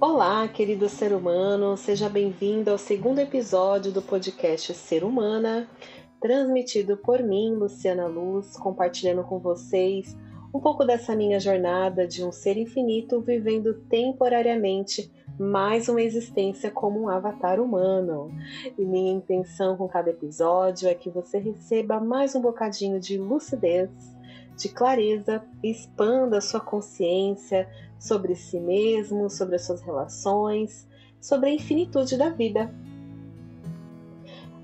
Olá, querido ser humano, seja bem-vindo ao segundo episódio do podcast Ser Humana, transmitido por mim, Luciana Luz, compartilhando com vocês um pouco dessa minha jornada de um ser infinito vivendo temporariamente mais uma existência como um avatar humano. E minha intenção com cada episódio é que você receba mais um bocadinho de lucidez, de clareza, expanda a sua consciência sobre si mesmo, sobre as suas relações, sobre a infinitude da vida.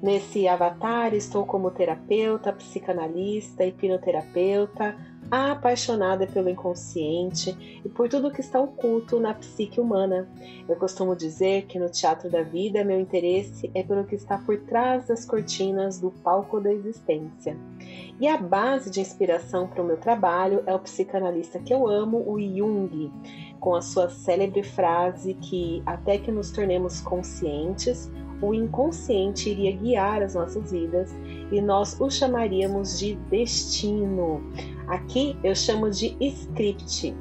Nesse avatar estou como terapeuta, psicanalista, hipnoterapeuta, apaixonada pelo inconsciente e por tudo que está oculto na psique humana. Eu costumo dizer que no teatro da vida meu interesse é pelo que está por trás das cortinas do palco da existência. E a base de inspiração para o meu trabalho é o psicanalista que eu amo, o Jung, com a sua célebre frase que até que nos tornemos conscientes, o inconsciente iria guiar as nossas vidas e nós o chamaríamos de destino. Aqui eu chamo de script.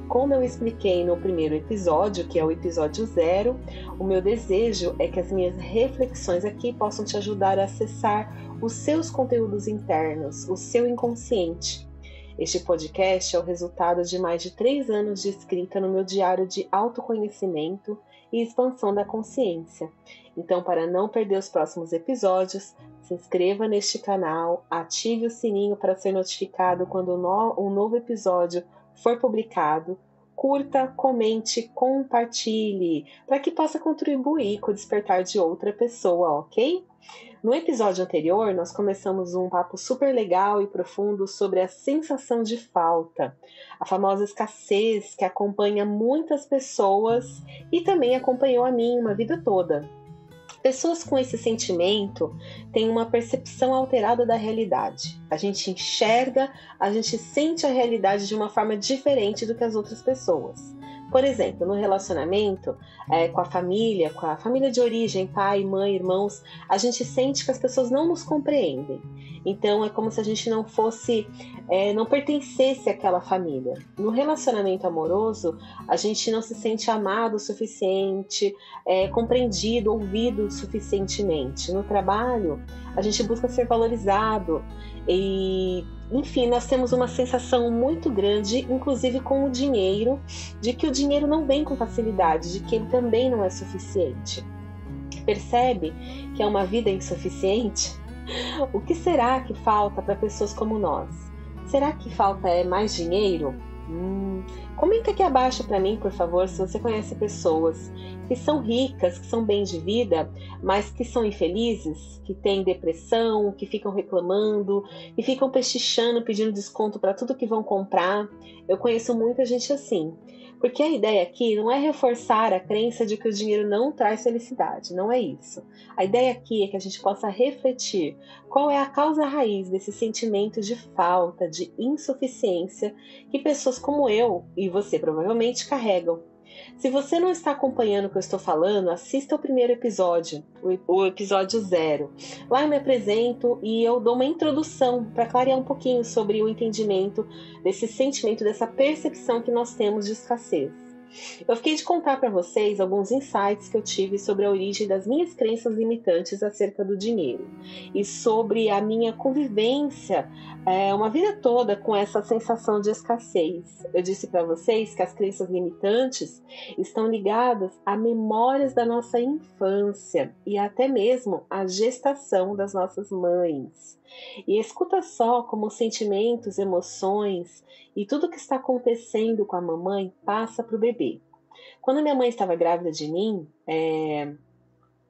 Como eu expliquei no primeiro episódio, que é o episódio 0, o meu desejo é que as minhas reflexões aqui possam te ajudar a acessar os seus conteúdos internos, o seu inconsciente. Este podcast é o resultado de mais de 3 anos de escrita no meu diário de autoconhecimento e expansão da consciência. Então, para não perder os próximos episódios, se inscreva neste canal, ative o sininho para ser notificado quando um novo episódio for publicado, curta, comente, compartilhe, para que possa contribuir com o despertar de outra pessoa, ok? No episódio anterior, nós começamos um papo super legal e profundo sobre a sensação de falta, a famosa escassez que acompanha muitas pessoas e também acompanhou a mim uma vida toda. Pessoas com esse sentimento têm uma percepção alterada da realidade. A gente enxerga, a gente sente a realidade de uma forma diferente do que as outras pessoas. Por exemplo, no relacionamento com a família de origem, pai, mãe, irmãos, a gente sente que as pessoas não nos compreendem. Então é como se a gente não pertencesse àquela família. No relacionamento amoroso, a gente não se sente amado o suficiente, compreendido, ouvido suficientemente. No trabalho, a gente busca ser valorizado e, enfim, nós temos uma sensação muito grande, inclusive com o dinheiro, de que o dinheiro não vem com facilidade, de que ele também não é suficiente. Percebe que é uma vida insuficiente? O que será que falta para pessoas como nós? Será que falta mais dinheiro? Comenta aqui abaixo para mim, por favor, se você conhece pessoas que são ricas, que são bem de vida, mas que são infelizes, que têm depressão, que ficam reclamando, que ficam pechichando, pedindo desconto para tudo que vão comprar. Eu conheço muita gente assim. Porque a ideia aqui não é reforçar a crença de que o dinheiro não traz felicidade, não é isso. A ideia aqui é que a gente possa refletir qual é a causa raiz desse sentimento de falta, de insuficiência que pessoas como eu e você provavelmente carregam. Se você não está acompanhando o que eu estou falando, assista o primeiro episódio, o episódio 0. Lá eu me apresento e eu dou uma introdução para clarear um pouquinho sobre o entendimento desse sentimento, dessa percepção que nós temos de escassez. Eu fiquei de contar para vocês alguns insights que eu tive sobre a origem das minhas crenças limitantes acerca do dinheiro e sobre a minha convivência uma vida toda com essa sensação de escassez. Eu disse para vocês que as crenças limitantes estão ligadas a memórias da nossa infância e até mesmo à gestação das nossas mães. E escuta só como os sentimentos, emoções e tudo que está acontecendo com a mamãe passa para o bebê. Quando minha mãe estava grávida de mim,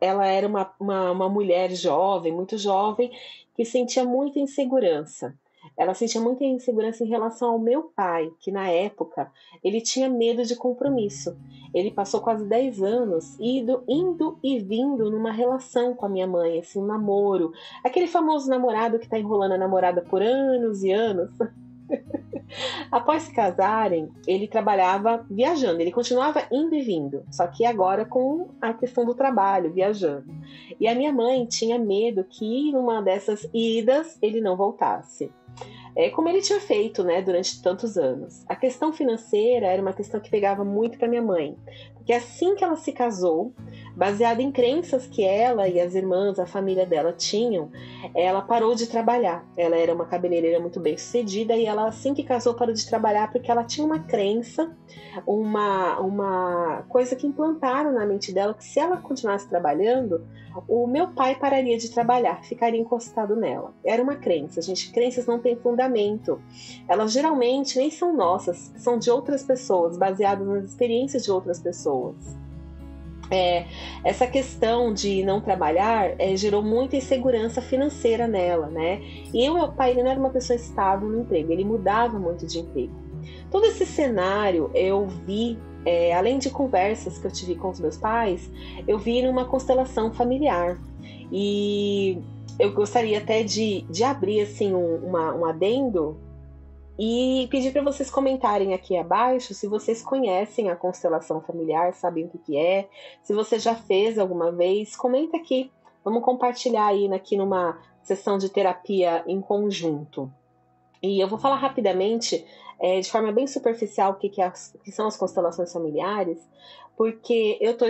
ela era uma mulher jovem, muito jovem, que sentia muita insegurança. Ela sentia muita insegurança em relação ao meu pai, que na época ele tinha medo de compromisso. Ele passou quase 10 anos indo e vindo numa relação com a minha mãe, assim, um namoro. Aquele famoso namorado que está enrolando a namorada por anos e anos. Após se casarem, ele trabalhava viajando, ele continuava indo e vindo, só que agora com a questão do trabalho, viajando. E a minha mãe tinha medo que numa dessas idas ele não voltasse. como ele tinha feito, né, durante tantos anos. A questão financeira era uma questão que pegava muito para minha mãe, porque assim que ela se casou, baseada em crenças que ela e as irmãs, a família dela tinham, ela parou de trabalhar. Ela era uma cabeleireira muito bem sucedida e ela, assim que casou, parou de trabalhar porque ela tinha uma crença, uma coisa que implantaram na mente dela, que se ela continuasse trabalhando, o meu pai pararia de trabalhar, ficaria encostado nela. Era uma crença, gente. Crenças não têm fundamento. Elas geralmente nem são nossas, são de outras pessoas, baseadas nas experiências de outras pessoas. Essa questão de não trabalhar gerou muita insegurança financeira nela, né? E o meu pai, ele não era uma pessoa estável no emprego, ele mudava muito de emprego. Todo esse cenário eu vi, além de conversas que eu tive com os meus pais, eu vi numa constelação familiar. E eu gostaria até de abrir assim, um adendo e pedir para vocês comentarem aqui abaixo se vocês conhecem a constelação familiar, sabem o que é, se você já fez alguma vez, comenta aqui. Vamos compartilhar aí aqui numa sessão de terapia em conjunto. E eu vou falar rapidamente, de forma bem superficial, o que são as constelações familiares, porque eu tô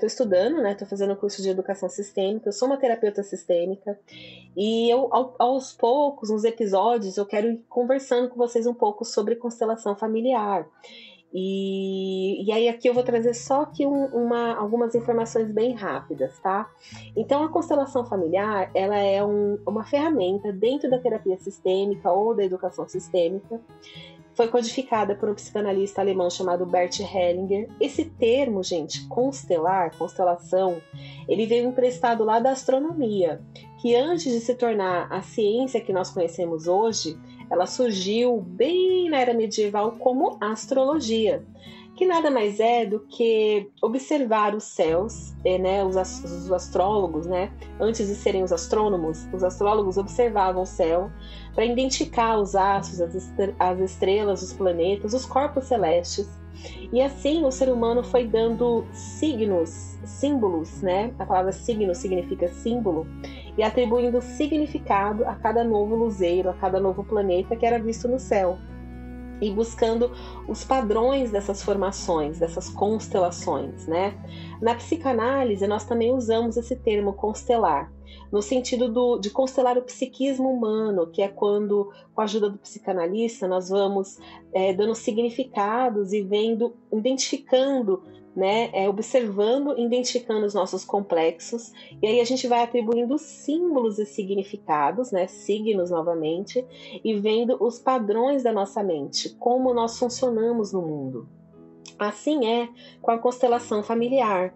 estudando, né? Estou fazendo curso de educação sistêmica, eu sou uma terapeuta sistêmica, e eu, aos poucos, nos episódios, eu quero ir conversando com vocês um pouco sobre constelação familiar. E aí aqui eu vou trazer só aqui algumas informações bem rápidas, tá? Então a constelação familiar, ela é uma ferramenta dentro da terapia sistêmica ou da educação sistêmica. Foi codificada por um psicanalista alemão chamado Bert Hellinger. Esse termo, gente, constelação, ele veio emprestado lá da astronomia, que antes de se tornar a ciência que nós conhecemos hoje, ela surgiu bem na era medieval como astrologia, que nada mais é do que observar os céus, né? Os astrólogos, né? Antes de serem os astrônomos, os astrólogos observavam o céu para identificar os astros, as estrelas, os planetas, os corpos celestes. E assim o ser humano foi dando símbolos, né? A palavra signo significa símbolo, e atribuindo significado a cada novo luzeiro, a cada novo planeta que era visto no céu, e buscando os padrões dessas formações, dessas constelações, né? Na psicanálise, nós também usamos esse termo constelar, no sentido de constelar o psiquismo humano, que é quando, com a ajuda do psicanalista, nós vamos dando significados e identificando, né, observando, identificando os nossos complexos, e aí a gente vai atribuindo símbolos e significados, né, signos novamente, e vendo os padrões da nossa mente, como nós funcionamos no mundo. Assim é com a constelação familiar.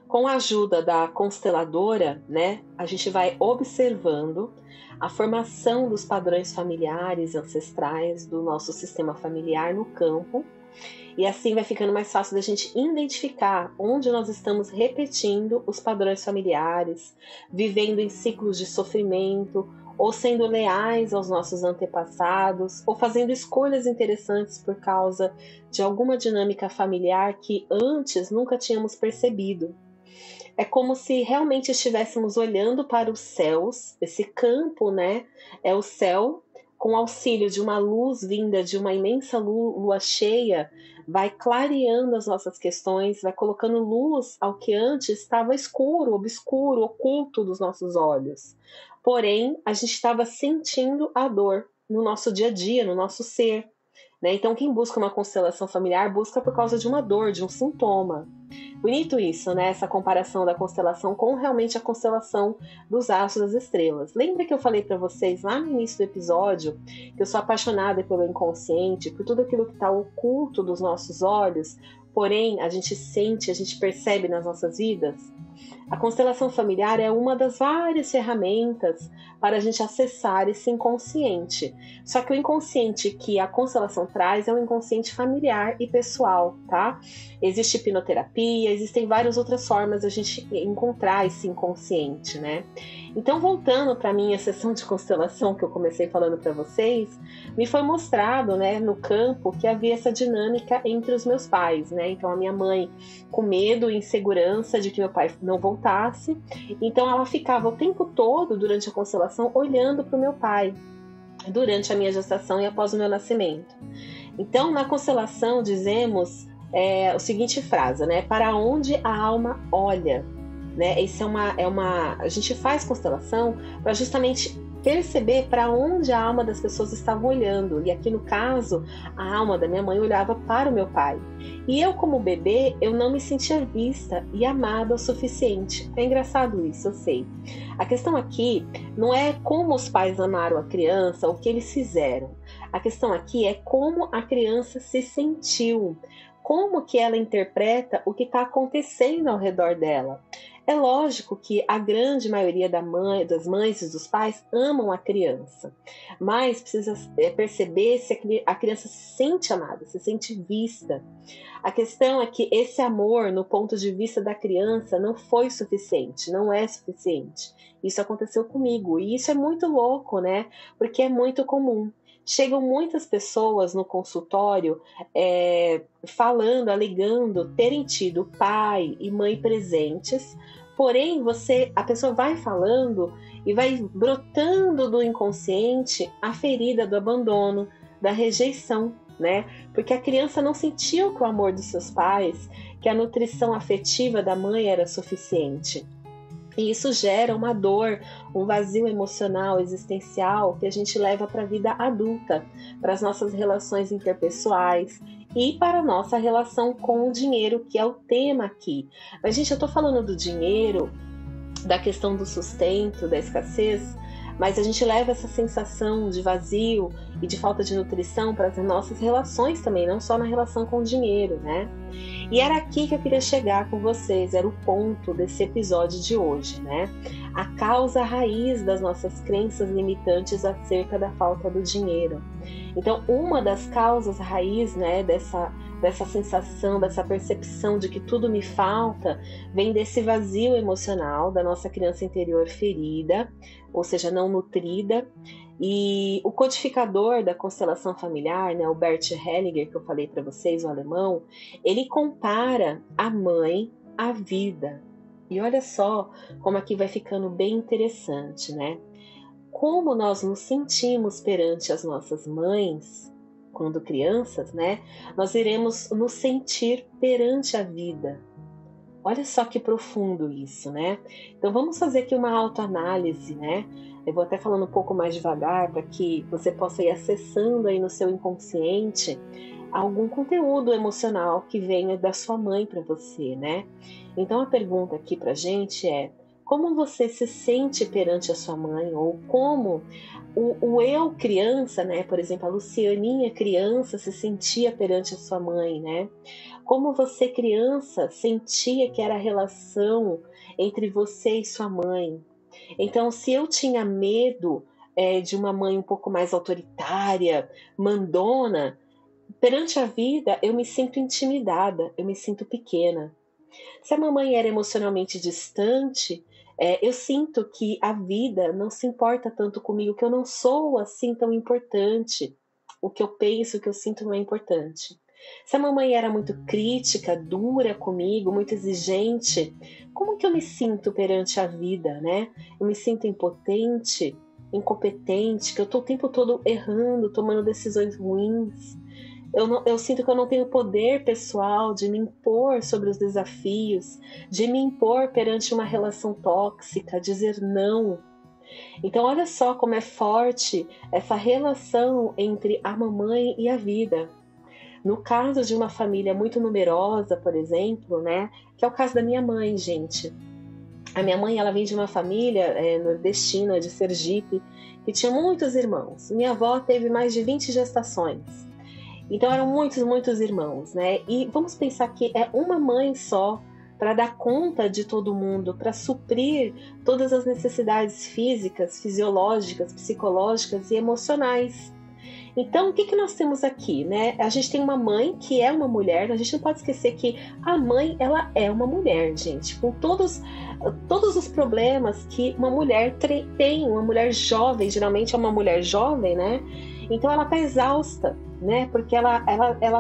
Com a ajuda da consteladora, né, a gente vai observando a formação dos padrões familiares ancestrais do nosso sistema familiar no campo, e assim vai ficando mais fácil da gente identificar onde nós estamos repetindo os padrões familiares, vivendo em ciclos de sofrimento, ou sendo leais aos nossos antepassados, ou fazendo escolhas interessantes por causa de alguma dinâmica familiar que antes nunca tínhamos percebido. É como se realmente estivéssemos olhando para os céus, esse campo, né? É o céu, com auxílio de uma luz vinda de uma imensa lua cheia, vai clareando as nossas questões, vai colocando luz ao que antes estava escuro, obscuro, oculto dos nossos olhos. Porém, a gente estava sentindo a dor no nosso dia a dia, no nosso ser, né? Então, quem busca uma constelação familiar busca por causa de uma dor, de um sintoma. Bonito isso, né? Essa comparação da constelação com realmente a constelação dos astros das estrelas. Lembra que eu falei para vocês lá no início do episódio que eu sou apaixonada pelo inconsciente, por tudo aquilo que está oculto dos nossos olhos, porém a gente sente, a gente percebe nas nossas vidas? A constelação familiar é uma das várias ferramentas para a gente acessar esse inconsciente. Só que o inconsciente que a constelação traz é o inconsciente familiar e pessoal, tá? Existe hipnoterapia, existem várias outras formas de a gente encontrar esse inconsciente, né? Então, voltando para a minha sessão de constelação que eu comecei falando para vocês, me foi mostrado, né, no campo que havia essa dinâmica entre os meus pais, né? Então, a minha mãe com medo e insegurança de que meu pai não voltasse, então ela ficava o tempo todo durante a constelação olhando para o meu pai. durante a minha gestação e após o meu nascimento. Então, na constelação, dizemos a seguinte frase, né? Para onde a alma olha, né? Isso a gente faz constelação para justamente perceber para onde a alma das pessoas estava olhando. E aqui no caso, a alma da minha mãe olhava para o meu pai. E eu, como bebê, eu não me sentia vista e amada o suficiente. É engraçado isso, eu sei. A questão aqui não é como os pais amaram a criança, o que eles fizeram. A questão aqui é como a criança se sentiu, como que ela interpreta o que está acontecendo ao redor dela. É lógico que a grande maioria das mães e dos pais amam a criança, mas precisa perceber se a criança se sente amada, se sente vista. A questão é que esse amor, no ponto de vista da criança, não foi suficiente, não é suficiente. Isso aconteceu comigo e isso é muito louco, né? Porque é muito comum. Chegam muitas pessoas no consultório falando, alegando terem tido pai e mãe presentes, porém a pessoa vai falando e vai brotando do inconsciente a ferida do abandono, da rejeição, né? Porque a criança não sentiu que o amor dos seus pais, que a nutrição afetiva da mãe era suficiente. E isso gera uma dor, um vazio emocional, existencial, que a gente leva para a vida adulta, para as nossas relações interpessoais e para a nossa relação com o dinheiro, que é o tema aqui. Mas, gente, eu estou falando do dinheiro, da questão do sustento, da escassez, mas a gente leva essa sensação de vazio e de falta de nutrição para as nossas relações também, não só na relação com o dinheiro, né? E era aqui que eu queria chegar com vocês, era o ponto desse episódio de hoje, né? A causa raiz das nossas crenças limitantes acerca da falta do dinheiro. Então, uma das causas raiz, né, dessa sensação, dessa percepção de que tudo me falta, vem desse vazio emocional da nossa criança interior ferida, ou seja, não nutrida. E o codificador da constelação familiar, né, o Bert Hellinger, que eu falei para vocês, o alemão, ele compara a mãe à vida. E olha só como aqui vai ficando bem interessante, né? Como nós nos sentimos perante as nossas mães, quando crianças, né? Nós iremos nos sentir perante a vida. Olha só que profundo isso, né? Então vamos fazer aqui uma autoanálise, né? Eu vou até falando um pouco mais devagar para que você possa ir acessando aí no seu inconsciente algum conteúdo emocional que venha da sua mãe para você, né? Então a pergunta aqui pra gente é: como você se sente perante a sua mãe? Ou como o eu criança, né? Por exemplo, a Lucianinha criança se sentia perante a sua mãe, né? Como você criança sentia que era a relação entre você e sua mãe? Então, se eu tinha medo de uma mãe um pouco mais autoritária, mandona, perante a vida eu me sinto intimidada, eu me sinto pequena. Se a mamãe era emocionalmente distante, eu sinto que a vida não se importa tanto comigo, que eu não sou assim tão importante. O que eu penso, o que eu sinto não é importante. Se a mamãe era muito crítica, dura comigo, muito exigente, como que eu me sinto perante a vida, né? Eu me sinto impotente, incompetente, que eu estou o tempo todo errando, tomando decisões ruins. Eu sinto que eu não tenho poder pessoal de me impor sobre os desafios, de me impor perante uma relação tóxica, dizer não. Então olha só como é forte essa relação entre a mamãe e a vida. No caso de uma família muito numerosa, por exemplo, né, que é o caso da minha mãe, gente. A minha mãe, ela vem de uma família nordestina, de Sergipe, que tinha muitos irmãos. Minha avó teve mais de 20 gestações. Então eram muitos, muitos irmãos, né? E vamos pensar que é uma mãe só para dar conta de todo mundo, para suprir todas as necessidades físicas, fisiológicas, psicológicas e emocionais. Então, o que nós temos aqui, né? A gente tem uma mãe que é uma mulher, a gente não pode esquecer que a mãe, ela é uma mulher, gente, com todos os problemas que uma mulher tem, uma mulher jovem, geralmente é uma mulher jovem, né? Então ela tá exausta, né? Porque ela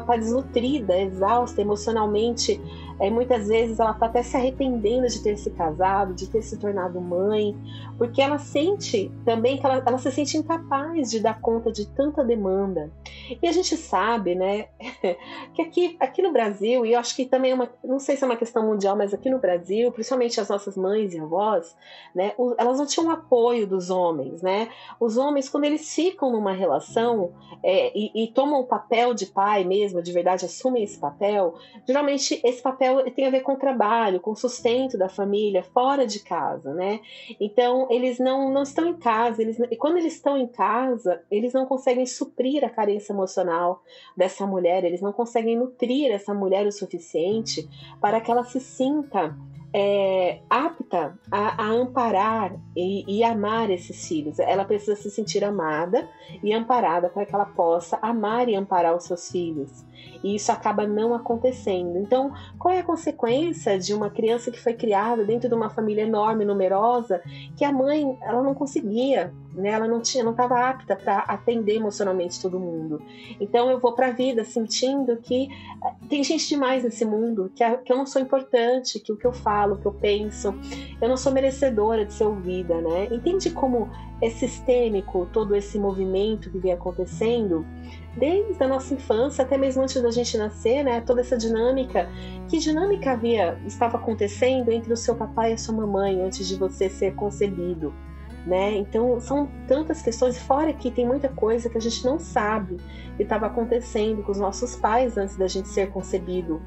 tá desnutrida, exausta emocionalmente. Muitas vezes ela tá até se arrependendo de ter se casado, de ter se tornado mãe, porque ela sente também que ela se sente incapaz de dar conta de tanta demanda. E a gente sabe, né, que aqui no Brasil, e eu acho que também não sei se é uma questão mundial, mas aqui no Brasil, principalmente as nossas mães e avós, né, elas não tinham apoio dos homens, né? Os homens, quando eles ficam numa relação e tomam o papel de pai mesmo, de verdade, assumem esse papel, geralmente esse papel tem a ver com o trabalho, com o sustento da família, fora de casa, né? Então, eles não estão em casa, e quando eles estão em casa, eles não conseguem suprir a carência emocional dessa mulher, eles não conseguem nutrir essa mulher o suficiente para que ela se sinta apta a amparar e amar esses filhos. Ela precisa se sentir amada e amparada para que ela possa amar e amparar os seus filhos. E isso acaba não acontecendo. Então, qual é a consequência de uma criança que foi criada dentro de uma família enorme, numerosa, que a mãe ela não conseguia, né? Ela não estava apta para atender emocionalmente todo mundo. Então, eu vou para a vida sentindo que tem gente demais nesse mundo, que eu não sou importante, que o que eu falo, o que eu penso, eu não sou merecedora de ser ouvida, né? Entende como é sistêmico todo esse movimento que vem acontecendo desde a nossa infância, até mesmo antes da gente nascer, né? Toda essa dinâmica. Que dinâmica estava acontecendo entre o seu papai e a sua mamãe antes de você ser concebido, né? Então, são tantas questões, fora que tem muita coisa que a gente não sabe que estava acontecendo com os nossos pais antes da gente ser concebido.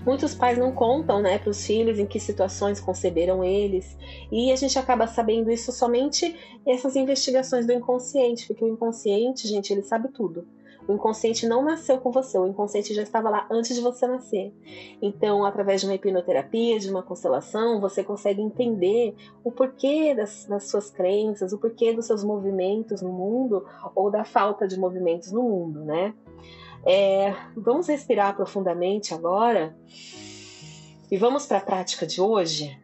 Muitos pais não contam, né, para os filhos em que situações conceberam eles, e a gente acaba sabendo isso somente essas investigações do inconsciente, porque o inconsciente, gente, ele sabe tudo. O inconsciente não nasceu com você, o inconsciente já estava lá antes de você nascer. Então, através de uma hipnoterapia, de uma constelação, você consegue entender o porquê das suas crenças, o porquê dos seus movimentos no mundo, ou da falta de movimentos no mundo, né? Vamos respirar profundamente agora e vamos para a prática de hoje.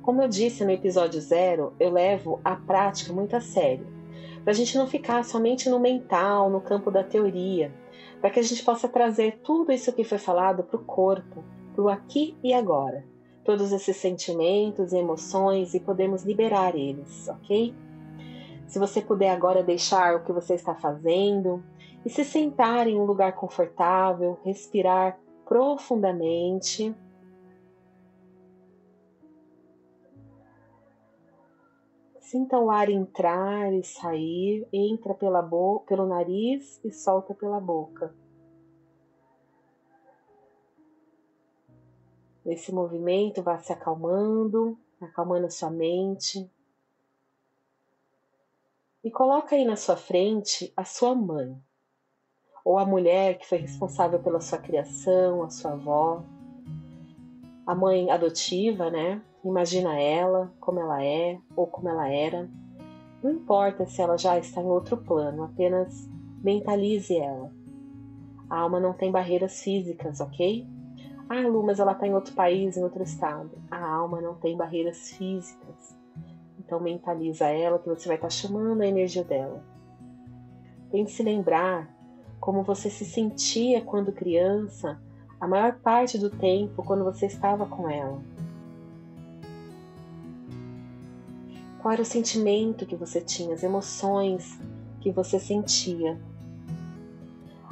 Como eu disse no episódio 0, eu levo a prática muito a sério, para a gente não ficar somente no mental, no campo da teoria, para que a gente possa trazer tudo isso que foi falado para o corpo, para o aqui e agora, todos esses sentimentos e emoções, e podemos liberar eles, ok? Se você puder agora deixar o que você está fazendo e se sentar em um lugar confortável, respirar profundamente. Sinta o ar entrar e sair, entra pelo nariz e solta pela boca. Esse movimento vai se acalmando a sua mente. E coloca aí na sua frente a sua mãe, ou a mulher que foi responsável pela sua criação, a sua avó, a mãe adotiva, né? Imagina ela, como ela é ou como ela era. Não importa se ela já está em outro plano, apenas mentalize ela. A alma não tem barreiras físicas, ok? Ah, Lu, mas ela está em outro país, em outro estado. A alma não tem barreiras físicas. Então mentaliza ela que você vai estar chamando a energia dela. Tente se lembrar como você se sentia quando criança, a maior parte do tempo quando você estava com ela. Qual era o sentimento que você tinha, as emoções que você sentia?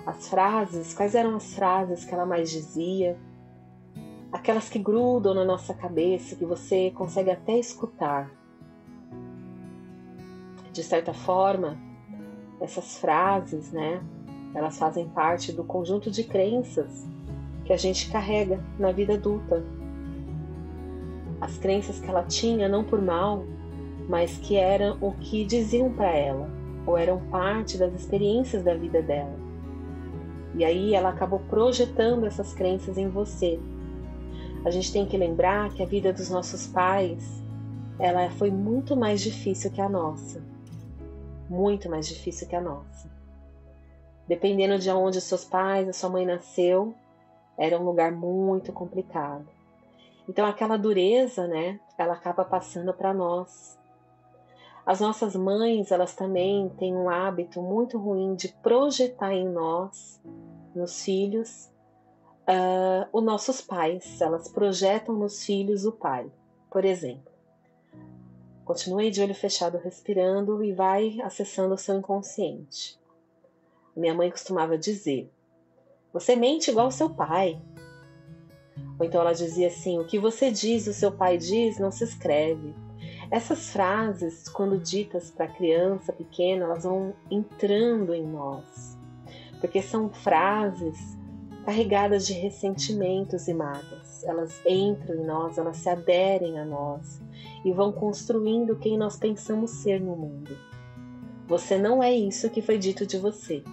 As frases, quais eram as frases que ela mais dizia? Aquelas que grudam na nossa cabeça, que você consegue até escutar. De certa forma, essas frases, né, elas fazem parte do conjunto de crenças que a gente carrega na vida adulta. As crenças que ela tinha, não por mal, mas que eram o que diziam para ela, ou eram parte das experiências da vida dela. E aí ela acabou projetando essas crenças em você. A gente tem que lembrar que a vida dos nossos pais, ela foi muito mais difícil que a nossa. Muito mais difícil que a nossa. Dependendo de onde seus pais, a sua mãe nasceu, era um lugar muito complicado. Então aquela dureza, né, ela acaba passando para nós. As nossas mães, elas também têm um hábito muito ruim de projetar em nós, nos filhos, os nossos pais. Elas projetam nos filhos o pai, por exemplo. Continue de olho fechado respirando e vai acessando o seu inconsciente. Minha mãe costumava dizer: você mente igual ao seu pai. Ou então ela dizia assim: o que você diz, o seu pai diz, não se escreve. Essas frases, quando ditas para a criança pequena, elas vão entrando em nós, porque são frases carregadas de ressentimentos e mágoas. Elas entram em nós, elas se aderem a nós e vão construindo quem nós pensamos ser no mundo. Você não é isso que foi dito de você,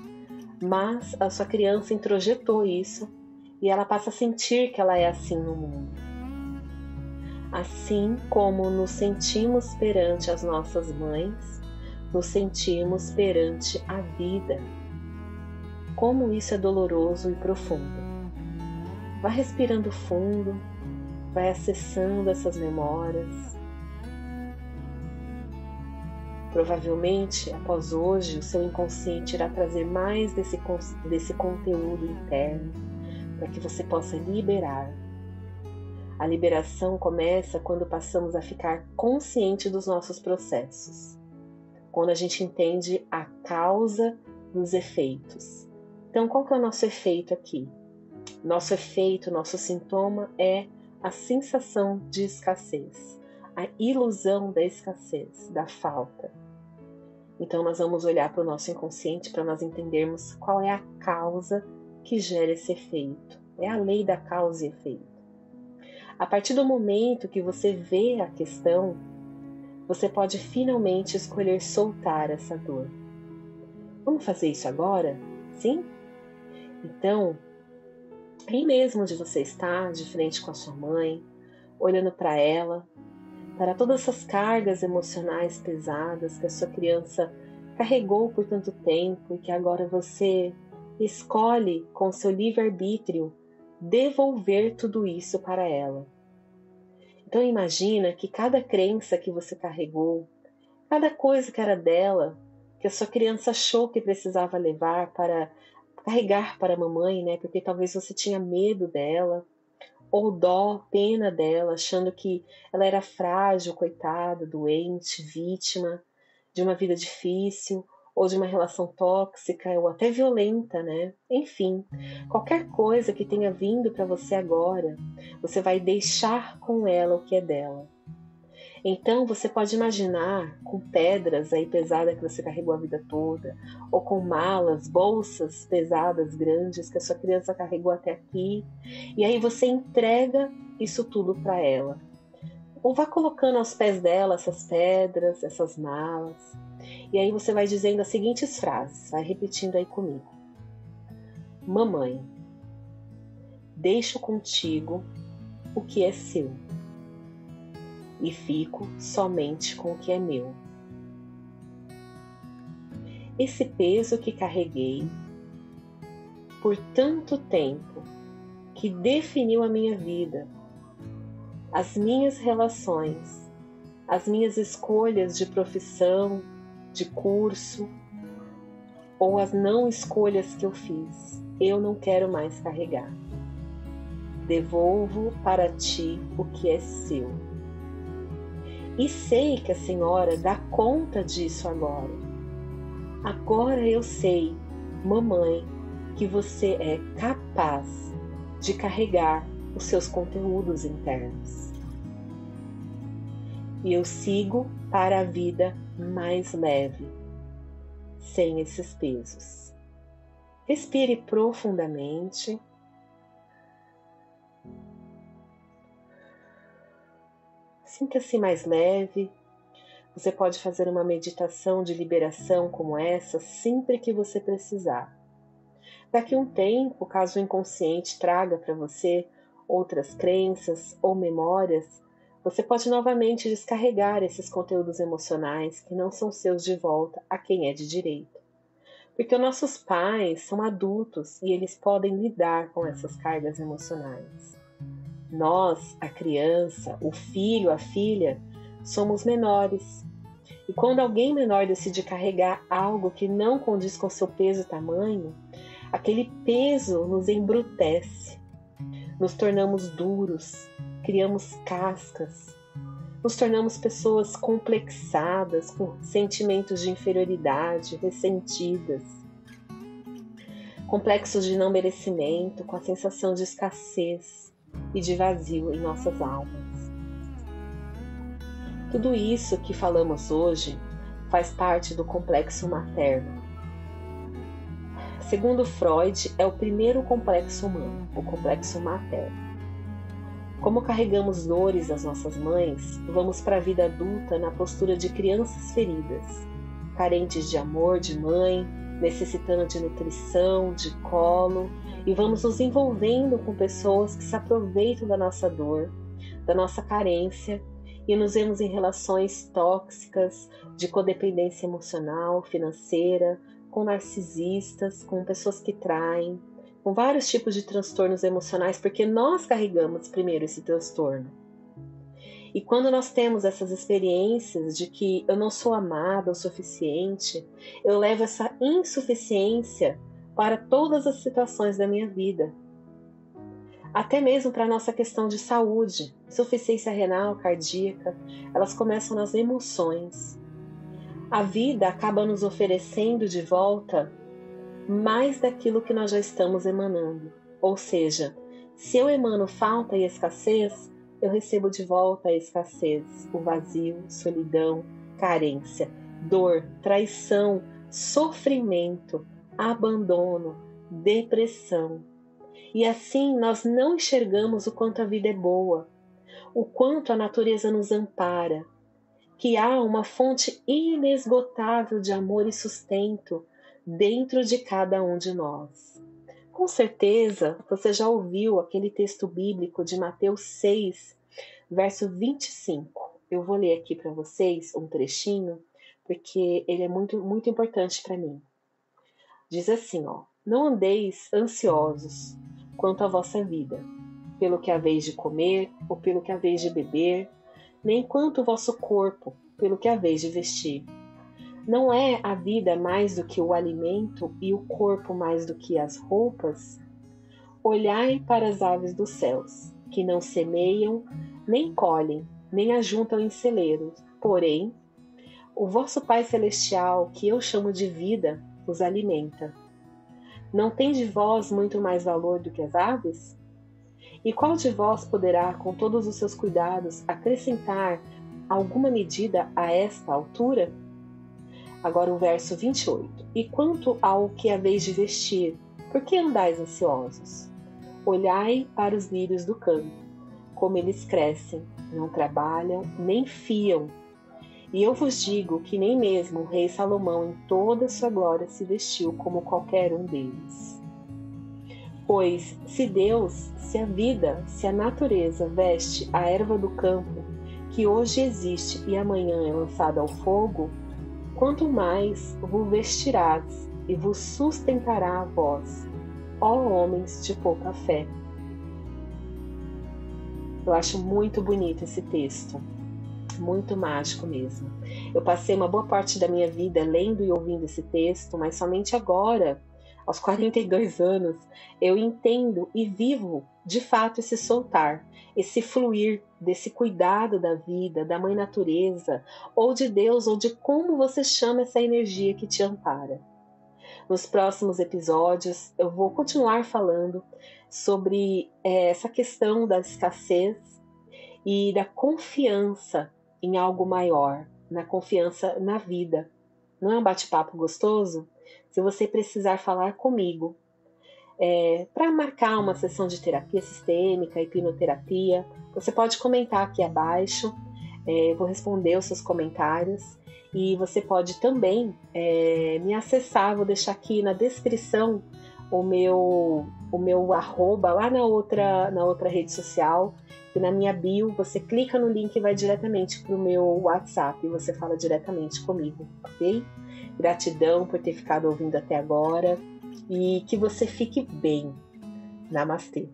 mas a sua criança introjetou isso e ela passa a sentir que ela é assim no mundo. Assim como nos sentimos perante as nossas mães, nos sentimos perante a vida. Como isso é doloroso e profundo. Vai respirando fundo, vai acessando essas memórias. Provavelmente, após hoje, o seu inconsciente irá trazer mais desse conteúdo interno para que você possa liberar. A liberação começa quando passamos a ficar consciente dos nossos processos, quando a gente entende a causa dos efeitos. Então, qual que é o nosso efeito aqui? Nosso efeito, nosso sintoma é a sensação de escassez, a ilusão da escassez, da falta. Então, nós vamos olhar para o nosso inconsciente para nós entendermos qual é a causa que gera esse efeito. É a lei da causa e efeito. A partir do momento que você vê a questão, você pode finalmente escolher soltar essa dor. Vamos fazer isso agora? Sim? Então, aí mesmo onde você está, de frente com a sua mãe, olhando para ela, para todas essas cargas emocionais pesadas que a sua criança carregou por tanto tempo e que agora você escolhe com seu livre-arbítrio devolver tudo isso para ela. Então imagina que cada crença que você carregou, cada coisa que era dela, que a sua criança achou que precisava levar para carregar para a mamãe, né? Porque talvez você tinha medo dela, ou dó, pena dela, achando que ela era frágil, coitada, doente, vítima de uma vida difícil, ou de uma relação tóxica, ou até violenta, né? Enfim, qualquer coisa que tenha vindo para você agora, você vai deixar com ela o que é dela. Então você pode imaginar com pedras aí pesadas que você carregou a vida toda, ou com malas, bolsas pesadas, grandes que a sua criança carregou até aqui, e aí você entrega isso tudo para ela. Ou vá colocando aos pés dela essas pedras, essas malas, e aí você vai dizendo as seguintes frases, vai repetindo aí comigo. Mamãe, deixo contigo o que é seu e fico somente com o que é meu. Esse peso que carreguei por tanto tempo, que definiu a minha vida, as minhas relações, as minhas escolhas de profissão, de curso, ou as não escolhas que eu fiz, eu não quero mais carregar. Devolvo para ti o que é seu. E sei que a senhora dá conta disso agora. Agora eu sei, mamãe, que você é capaz de carregar os seus conteúdos internos. E eu sigo para a vida mais leve, sem esses pesos. Respire profundamente. Sinta-se mais leve. Você pode fazer uma meditação de liberação como essa sempre que você precisar. Daqui a um tempo, caso o inconsciente traga para você outras crenças ou memórias, você pode novamente descarregar esses conteúdos emocionais que não são seus de volta a quem é de direito. Porque os nossos pais são adultos e eles podem lidar com essas cargas emocionais. Nós, a criança, o filho, a filha, somos menores. E quando alguém menor decide carregar algo que não condiz com seu peso e tamanho, aquele peso nos embrutece, nos tornamos duros, criamos cascas, nos tornamos pessoas complexadas, com sentimentos de inferioridade, ressentidas, complexos de não merecimento, com a sensação de escassez e de vazio em nossas almas. Tudo isso que falamos hoje faz parte do complexo materno. Segundo Freud, é o primeiro complexo humano, o complexo materno. Como carregamos dores das nossas mães, vamos para a vida adulta na postura de crianças feridas, carentes de amor de mãe, necessitando de nutrição, de colo, e vamos nos envolvendo com pessoas que se aproveitam da nossa dor, da nossa carência, e nos vemos em relações tóxicas de codependência emocional, financeira, com narcisistas, com pessoas que traem, com vários tipos de transtornos emocionais, porque nós carregamos primeiro esse transtorno. E quando nós temos essas experiências de que eu não sou amada o suficiente, eu levo essa insuficiência para todas as situações da minha vida. Até mesmo para a nossa questão de saúde, insuficiência renal, cardíaca, elas começam nas emoções. A vida acaba nos oferecendo de volta mais daquilo que nós já estamos emanando. Ou seja, se eu emano falta e escassez, eu recebo de volta a escassez, o vazio, solidão, carência, dor, traição, sofrimento, abandono, depressão. E assim nós não enxergamos o quanto a vida é boa, o quanto a natureza nos ampara, que há uma fonte inesgotável de amor e sustento dentro de cada um de nós. Com certeza, você já ouviu aquele texto bíblico de Mateus 6, verso 25. Eu vou ler aqui para vocês um trechinho, porque ele é muito, muito importante para mim. Diz assim, não andeis ansiosos quanto à vossa vida, pelo que haveis de comer ou pelo que haveis de beber, nem quanto o vosso corpo, pelo que haveis de vestir. Não é a vida mais do que o alimento e o corpo mais do que as roupas? Olhai para as aves dos céus, que não semeiam, nem colhem, nem ajuntam em celeiros. Porém, o vosso Pai Celestial, que eu chamo de vida, os alimenta. Não tem de vós muito mais valor do que as aves? E qual de vós poderá, com todos os seus cuidados, acrescentar alguma medida a esta altura? Agora o verso 28. E quanto ao que haveis de vestir, por que andais ansiosos? Olhai para os lírios do campo, como eles crescem, não trabalham, nem fiam. E eu vos digo que nem mesmo o rei Salomão em toda a sua glória se vestiu como qualquer um deles. Pois se Deus, se a vida, se a natureza veste a erva do campo, que hoje existe e amanhã é lançada ao fogo, quanto mais vos vestirás e vos sustentará a vós, ó homens de pouca fé. Eu acho muito bonito esse texto, muito mágico mesmo. Eu passei uma boa parte da minha vida lendo e ouvindo esse texto, mas somente agora, aos 42 anos, eu entendo e vivo de fato esse soltar, esse fluir desse cuidado da vida, da mãe natureza, ou de Deus, ou de como você chama essa energia que te ampara. Nos próximos episódios, eu vou continuar falando sobre essa questão da escassez e da confiança em algo maior, na confiança na vida. Não é um bate-papo gostoso? Se você precisar falar comigo, para marcar uma sessão de terapia sistêmica, hipnoterapia, você pode comentar aqui abaixo, eu vou responder os seus comentários e você pode também me acessar, vou deixar aqui na descrição o meu arroba lá na outra rede social, e na minha bio você clica no link e vai diretamente para o meu WhatsApp e você fala diretamente comigo, ok? Gratidão por ter ficado ouvindo até agora e que você fique bem. Namastê.